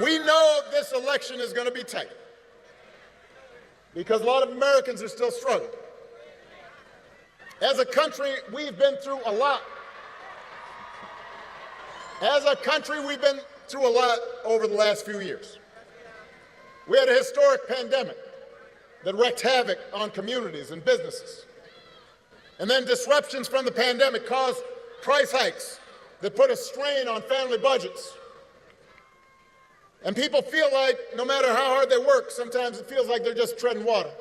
We know this election is going to be tight because a lot of Americans are still struggling. As a country, we've been through a lot. As a country, we've been through a lot over the last few years. We had a historic pandemic that wreaked havoc on communities and businesses. And then disruptions from the pandemic caused price hikes that put a strain on family budgets. And people feel like no matter how hard they work, sometimes it feels like they're just treading water.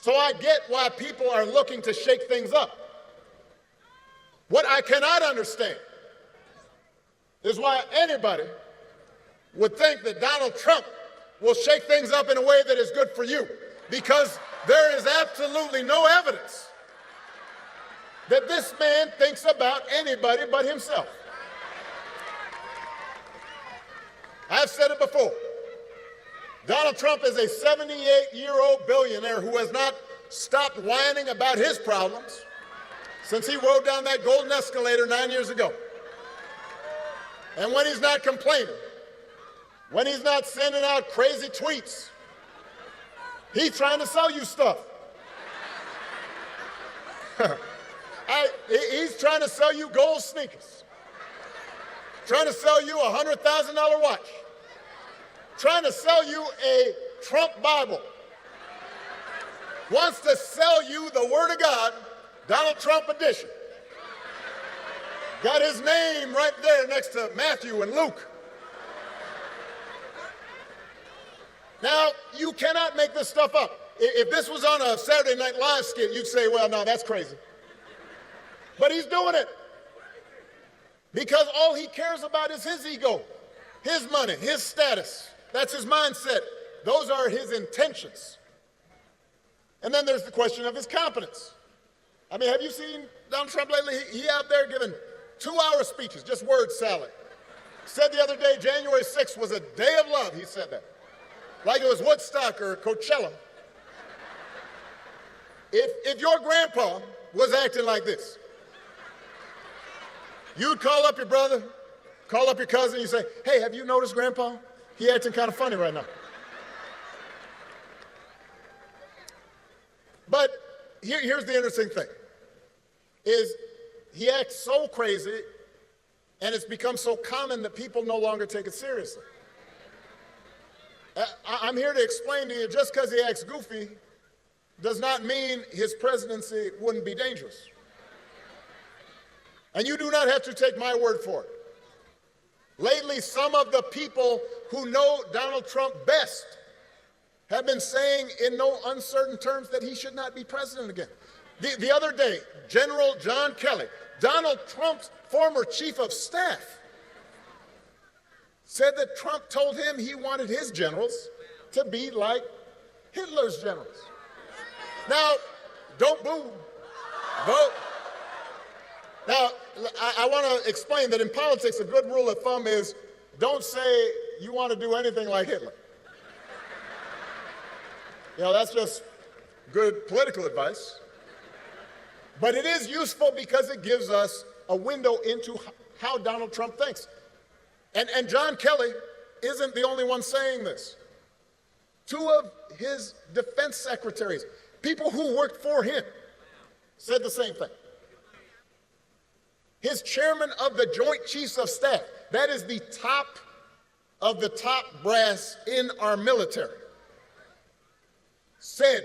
So I get why people are looking to shake things up. What I cannot understand is why anybody would think that Donald Trump will shake things up in a way that is good for you, because there is absolutely no evidence that this man thinks about anybody but himself. I've said it before. Donald Trump is a 78-year-old billionaire who has not stopped whining about his problems since he rode down that golden escalator 9 years ago. And when he's not complaining, when he's not sending out crazy tweets, he's trying to sell you stuff. He's trying to sell you gold sneakers, trying to sell you a $100,000 watch, trying to sell you a Trump Bible, wants to sell you the Word of God, Donald Trump edition. Got his name right there next to Matthew and Luke. Now, you cannot make this stuff up. If this was on a Saturday Night Live skit, you'd say, well, no, that's crazy. But he's doing it because all he cares about is his ego, his money, his status. That's his mindset. Those are his intentions. And then there's the question of his competence. I mean, have you seen Donald Trump lately? He out there giving 2-hour speeches, just word salad. Said the other day, January 6th was a day of love, he said that. Like it was Woodstock or Coachella. If your grandpa was acting like this, you'd call up your brother, call up your cousin, you say, hey, have you noticed Grandpa? He acting kind of funny right now. But here's the interesting thing, is he acts so crazy and it's become so common that people no longer take it seriously. I'm here to explain to you, just because he acts goofy does not mean his presidency wouldn't be dangerous. And you do not have to take my word for it. Lately, some of the people who know Donald Trump best have been saying in no uncertain terms that he should not be president again. The other day, General John Kelly, Donald Trump's former chief of staff, said that Trump told him he wanted his generals to be like Hitler's generals. Now, don't boo, vote. Now, I want to explain that in politics, a good rule of thumb is don't say you want to do anything like Hitler. You know, that's just good political advice. But it is useful because it gives us a window into how Donald Trump thinks. And John Kelly isn't the only one saying this. 2 of his defense secretaries, people who worked for him, said the same thing. His chairman of the Joint Chiefs of Staff, that is the top of the top brass in our military, said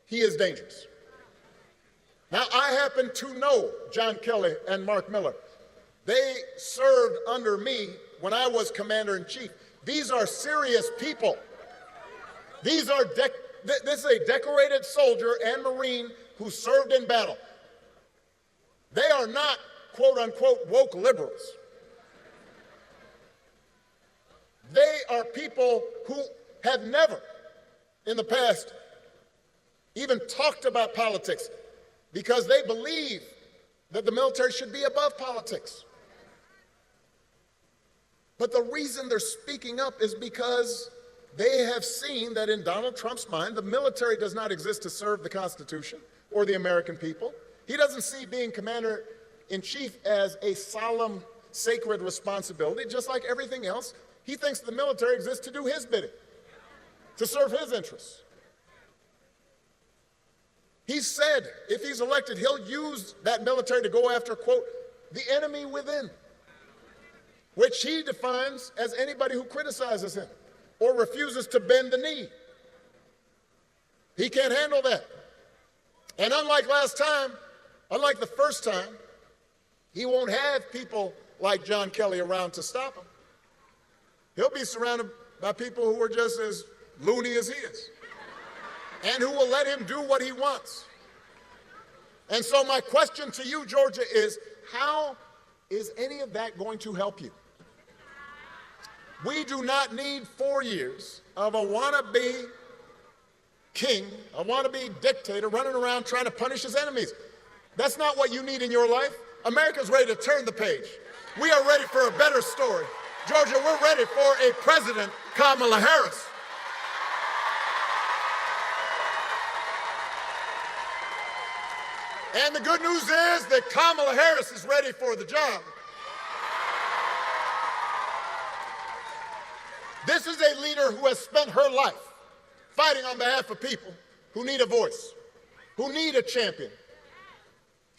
he is dangerous. Now, I happen to know John Kelly and Mark Miller. They served under me when I was commander-in-chief. These are serious people. This is a decorated soldier and Marine who served in battle. They are not, quote-unquote, woke liberals. They are people who have never, in the past, even talked about politics because they believe that the military should be above politics. But the reason they're speaking up is because they have seen that in Donald Trump's mind, the military does not exist to serve the Constitution or the American people. He doesn't see being commander-in-chief as a solemn sacred responsibility, just like everything else. He thinks the military exists to do his bidding, to serve his interests. He said if he's elected, he'll use that military to go after, quote, the enemy within, which he defines as anybody who criticizes him or refuses to bend the knee. He can't handle that. And unlike last time, unlike the first time, he won't have people like John Kelly around to stop him. He'll be surrounded by people who are just as loony as he is and who will let him do what he wants. And so my question to you, Georgia, is how is any of that going to help you? We do not need 4 years of a wannabe king, a wannabe dictator running around trying to punish his enemies. That's not what you need in your life. America's ready to turn the page. We are ready for a better story. Georgia, we're ready for a President Kamala Harris. And the good news is that Kamala Harris is ready for the job. This is a leader who has spent her life fighting on behalf of people who need a voice, who need a champion.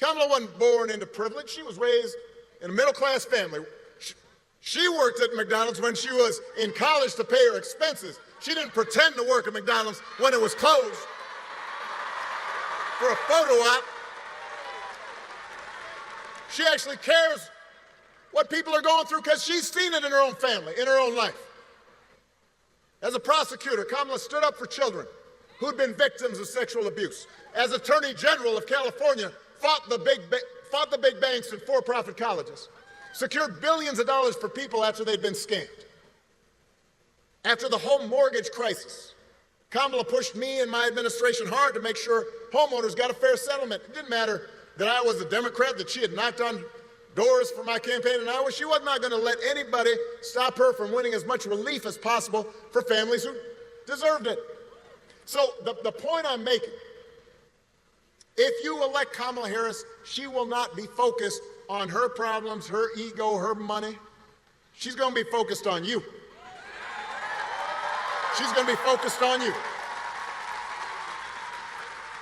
Kamala wasn't born into privilege. She was raised in a middle-class family. She worked at McDonald's when she was in college to pay her expenses. She didn't pretend to work at McDonald's when it was closed for a photo op. She actually cares what people are going through because she's seen it in her own family, in her own life. As a prosecutor, Kamala stood up for children who'd been victims of sexual abuse. As Attorney General of California, fought the big banks and for-profit colleges, secured billions of dollars for people after they'd been scammed. After the home mortgage crisis, Kamala pushed me and my administration hard to make sure homeowners got a fair settlement. It didn't matter that I was a Democrat, that she had knocked on doors for my campaign in Iowa. She was not going to let anybody stop her from winning as much relief as possible for families who deserved it. So the point I'm making, if you elect Kamala Harris, she will not be focused on her problems, her ego, her money. She's going to be focused on you. She's going to be focused on you.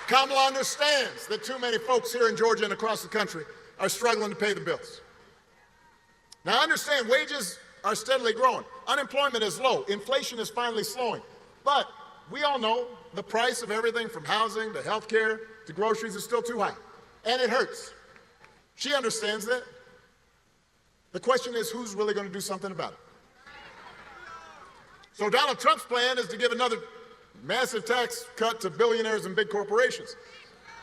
Kamala understands that too many folks here in Georgia and across the country are struggling to pay the bills. Now, I understand wages are steadily growing. Unemployment is low. Inflation is finally slowing. But we all know the price of everything from housing to health care to groceries is still too high. And it hurts. She understands that. The question is, who's really going to do something about it? So Donald Trump's plan is to give another massive tax cut to billionaires and big corporations.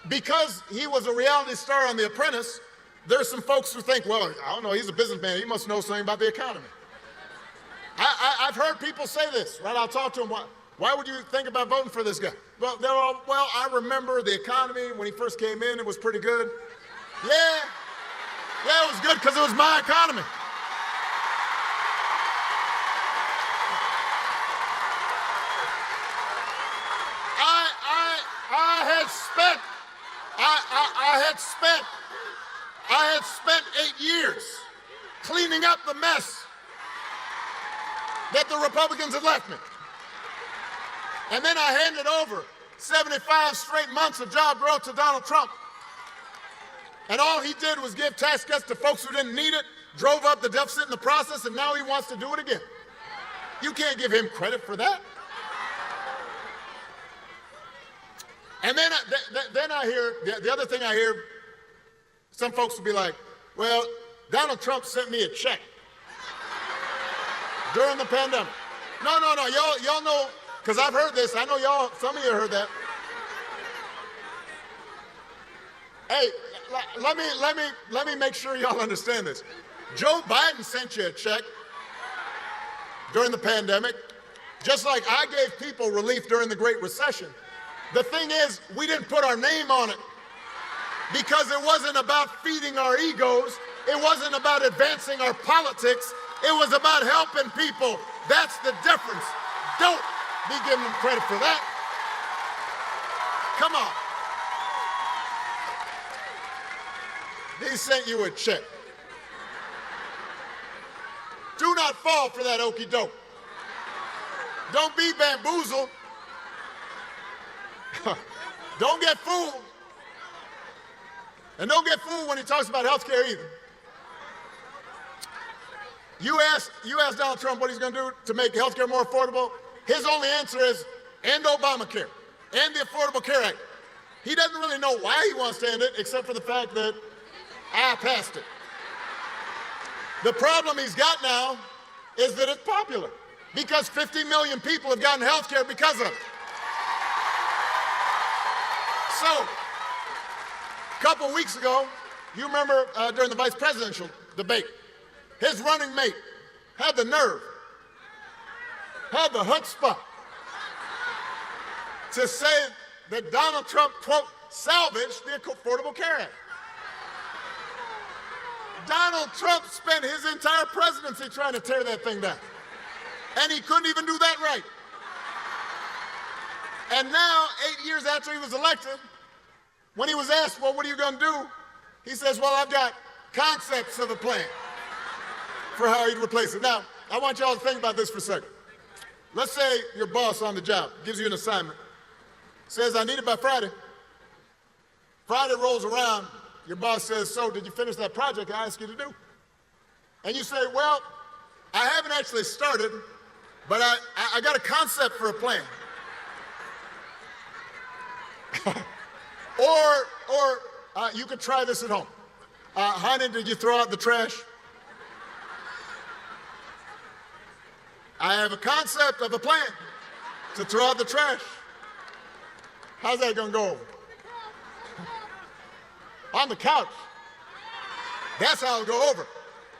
Because he was a reality star on The Apprentice, there's some folks who think, well, I don't know, he's a businessman, he must know something about the economy. I've heard people say this, right? I'll talk to them, why would you think about voting for this guy? Well, I remember the economy when he first came in, it was pretty good. Yeah, it was good because it was my economy. I had spent 8 years cleaning up the mess that the Republicans had left me. And then I handed over 75 straight months of job growth to Donald Trump. And all he did was give tax cuts to folks who didn't need it, drove up the deficit in the process, and now he wants to do it again. You can't give him credit for that. And then I hear, the other thing I hear, some folks will be like, well, Donald Trump sent me a check during the pandemic. No, y'all know, because I've heard this, I know y'all, some of you heard that. Hey, let me make sure y'all understand this. Joe Biden sent you a check during the pandemic, just like I gave people relief during the Great Recession. The thing is, we didn't put our name on it because it wasn't about feeding our egos. It wasn't about advancing our politics. It was about helping people. That's the difference. Don't be giving them credit for that. Come on. They sent you a check. Do not fall for that okie doke. Don't be bamboozled. Don't get fooled. And don't get fooled when he talks about health care either. You ask Donald Trump what he's going to do to make health care more affordable. His only answer is end Obamacare, end the Affordable Care Act. He doesn't really know why he wants to end it, except for the fact that I passed it. The problem he's got now is that it's popular, because 50 million people have gotten health care because of it. So, a couple weeks ago, you remember during the vice presidential debate, his running mate had the nerve, had the chutzpah to say that Donald Trump, quote, salvaged the Affordable Care Act. Donald Trump spent his entire presidency trying to tear that thing down, and he couldn't even do that right. And now, 8 years after he was elected, when he was asked, well, what are you going to do? He says, well, I've got concepts of a plan for how he'd replace it. Now, I want y'all to think about this for a second. Let's say your boss on the job gives you an assignment, says, I need it by Friday. Friday rolls around, your boss says, so did you finish that project I asked you to do? And you say, well, I haven't actually started, but I got a concept for a plan. Or you could try this at home. Honey, did you throw out the trash? I have a concept of a plan to throw out the trash. How's that gonna go over? On the couch. That's how it'll go over.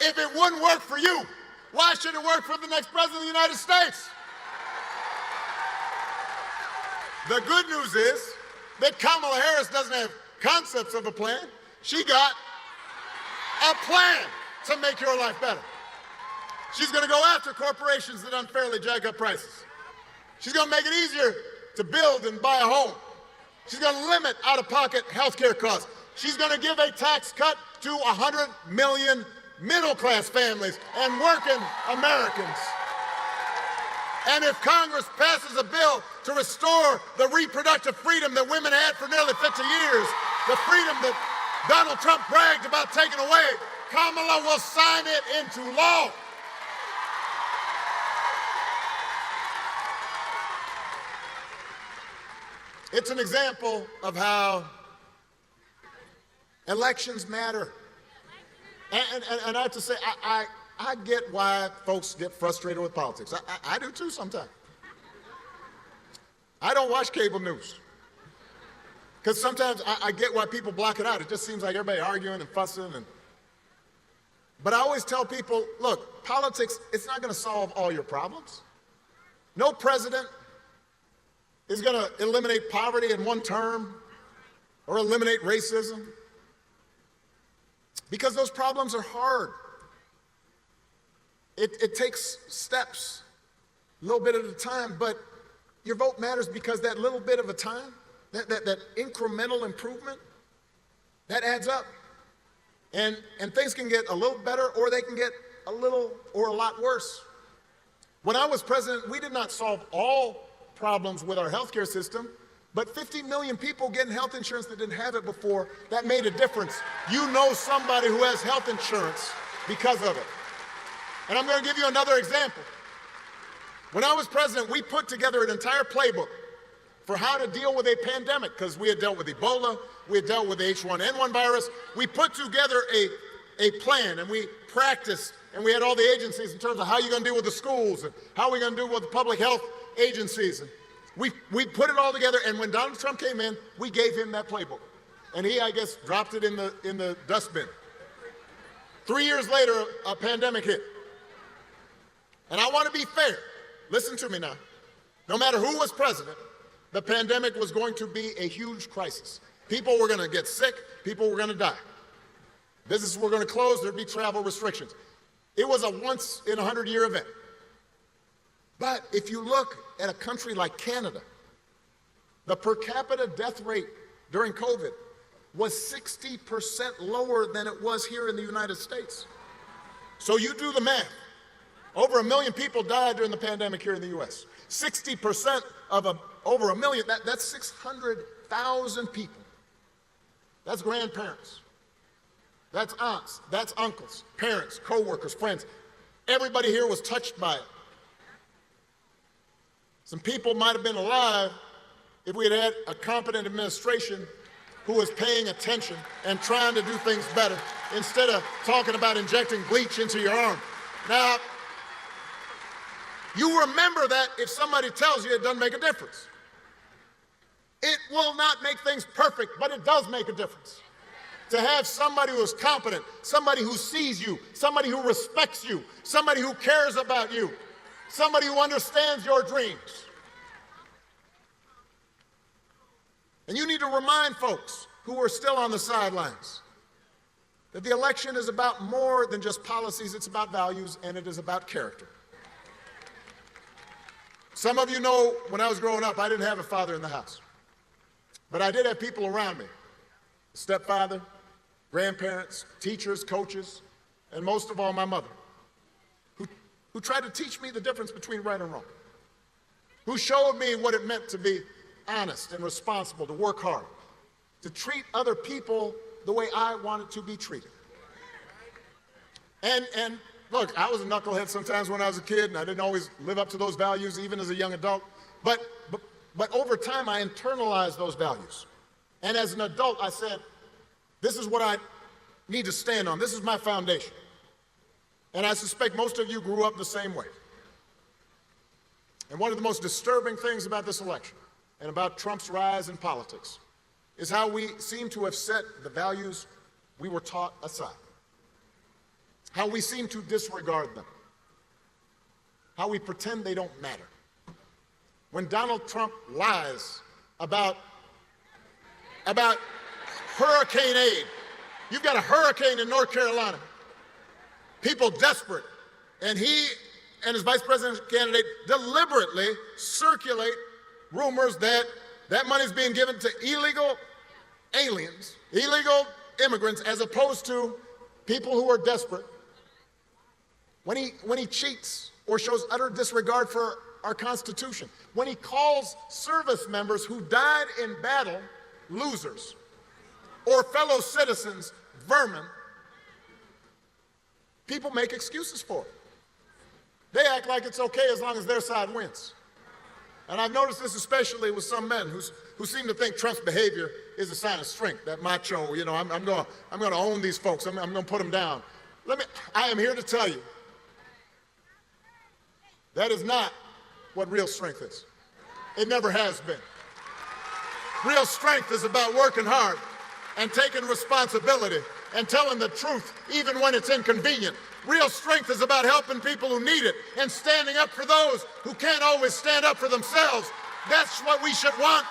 If it wouldn't work for you, why should it work for the next president of the United States? The good news is that Kamala Harris doesn't have concepts of a plan. She got a plan to make your life better. She's going to go after corporations that unfairly jack up prices. She's going to make it easier to build and buy a home. She's going to limit out-of-pocket health care costs. She's going to give a tax cut to 100 million middle-class families and working Americans. And if Congress passes a bill to restore the reproductive freedom that women had for nearly 50 years, the freedom that Donald Trump bragged about taking away, Kamala will sign it into law. It's an example of how elections matter. And I have to say, I get why folks get frustrated with politics. I do too sometimes. I don't watch cable news, because sometimes I get why people block it out. It just seems like everybody arguing and fussing. But I always tell people, look, politics, it's not going to solve all your problems. No president is going to eliminate poverty in one term or eliminate racism, because those problems are hard. It takes steps, a little bit at a time, but your vote matters, because that little bit of a time, that incremental improvement, that adds up. And things can get a little better, or they can get a little or a lot worse. When I was president, we did not solve all problems with our healthcare system, but 50 million people getting health insurance that didn't have it before, that made a difference. You know somebody who has health insurance because of it. And I'm going to give you another example. When I was president, we put together an entire playbook for how to deal with a pandemic, because we had dealt with Ebola, we had dealt with the H1N1 virus. We put together a plan, and we practiced, and we had all the agencies in terms of how you're going to deal with the schools, and how we're going to deal with the public health agencies. And we put it all together, and when Donald Trump came in, we gave him that playbook. And he, I guess, dropped it in the dustbin. 3 years later, a pandemic hit. And I want to be fair. Listen to me now. No matter who was president, the pandemic was going to be a huge crisis. People were going to get sick. People were going to die. Businesses were going to close. There'd be travel restrictions. It was a once-in-a-100-year event. But if you look at a country like Canada, the per capita death rate during COVID was 60% lower than it was here in the United States. So you do the math. Over 1 million people died during the pandemic here in the U.S. 60% of over 1 million, that's 600,000 people. That's grandparents. That's aunts. That's uncles, parents, co-workers, friends. Everybody here was touched by it. Some people might have been alive if we had had a competent administration who was paying attention and trying to do things better instead of talking about injecting bleach into your arm. Now, you remember that if somebody tells you it doesn't make a difference. It will not make things perfect, but it does make a difference. To have somebody who is competent, somebody who sees you, somebody who respects you, somebody who cares about you, somebody who understands your dreams. And you need to remind folks who are still on the sidelines that the election is about more than just policies, it's about values, and it is about character. Some of you know when I was growing up, I didn't have a father in the house. But I did have people around me, stepfather, grandparents, teachers, coaches, and most of all, my mother, who tried to teach me the difference between right and wrong, who showed me what it meant to be honest and responsible, to work hard, to treat other people the way I wanted to be treated. And look, I was a knucklehead sometimes when I was a kid, and I didn't always live up to those values, even as a young adult. But over time, I internalized those values. And as an adult, I said, this is what I need to stand on. This is my foundation. And I suspect most of you grew up the same way. And one of the most disturbing things about this election and about Trump's rise in politics is how we seem to have set the values we were taught aside. How we seem to disregard them. How we pretend they don't matter. When Donald Trump lies about hurricane aid, you've got a hurricane in North Carolina, people desperate, and he and his vice presidential candidate deliberately circulate rumors that that money is being given to illegal aliens, illegal immigrants, as opposed to people who are desperate. When he cheats or shows utter disregard for our Constitution, when he calls service members who died in battle losers, or fellow citizens vermin, people make excuses for it. They act like it's okay as long as their side wins. And I've noticed this especially with some men who seem to think Trump's behavior is a sign of strength, that macho, you know, I'm going to own these folks, I'm going to put them down. I am here to tell you, that is not what real strength is. It never has been. Real strength is about working hard and taking responsibility and telling the truth even when it's inconvenient. Real strength is about helping people who need it and standing up for those who can't always stand up for themselves. That's what we should want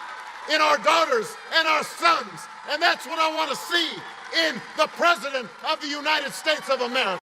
in our daughters and our sons. And that's what I want to see in the President of the United States of America.